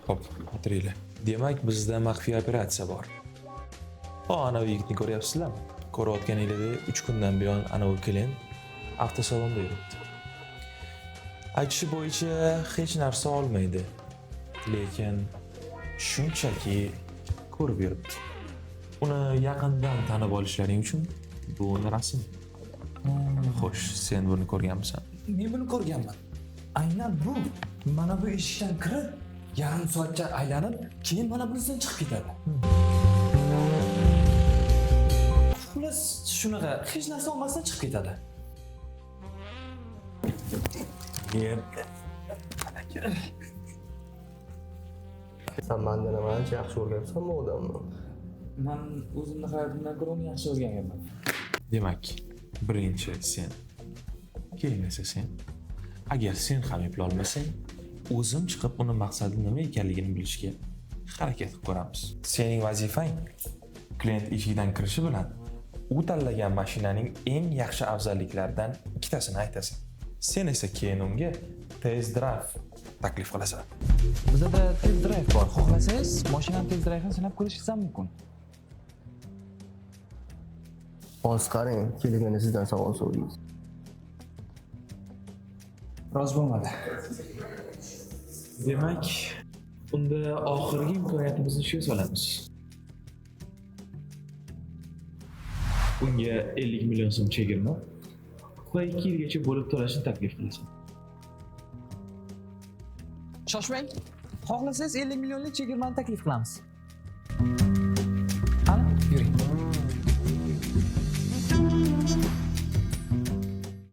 Xo'p, o'tiringlar. Demak, bizda maxfiy operatsiya bor. Anavi yigitni ko'ryapsizlarmi? Ko'rayotganingizda 3 kundan buyon anavi kelin avtosalonda yuribdi. Aytishi bo'yicha hech narsa olmaydi. Lekin shunchaki ko'rib yuribdi. Uni yaqindan tanib olishlaring uchun bu rasm. Xo'sh, sen buni ko'rganmisan? Men buni ko'rganman. Aynan bu. Mana bu eshikdan kirib, yarim soatcha aylanib, keyin mana bunisidan chiqib ketadi. Xullas, shunaqa hech narsa olmasdan chiqib ketadi. Sen benden ancha yaxshi o'rganibsanmi odamni? Men o'zimni hayotimdan ko'ra uni yaxshi o'rganganman. Demak, birinchi sen, keyin esa sen. Agar sen ham eplay olmasang, o'zim chiqib uni maqsadi nima ekanligini bilishga harakat qilib ko'ramiz. Sening vazifang klient eshikdan kirishi bilan u tanlagan mashinaning eng yaxshi afzalliklaridan ikkitasini aytasan. Sen esa keyin unga test drive taklif qilasan. Bizda test drive bor. Xohlasangiz, mashinani test drive'ini sinab ko'rishingiz ham mumkin. Hozir qarang, kelganda sizdan savol so'raymiz. Roz bo'lmadi. Demak, unda oxirgi imkoniyatimizni shu solamiz. Unga 50 million so'm chegirma va 2 yilgacha bo'lib to'lashni taklif qilasan. Shoshmang. Xohlasangiz 50 millionlik chegirmani taklif qilamiz. Qani, yuring.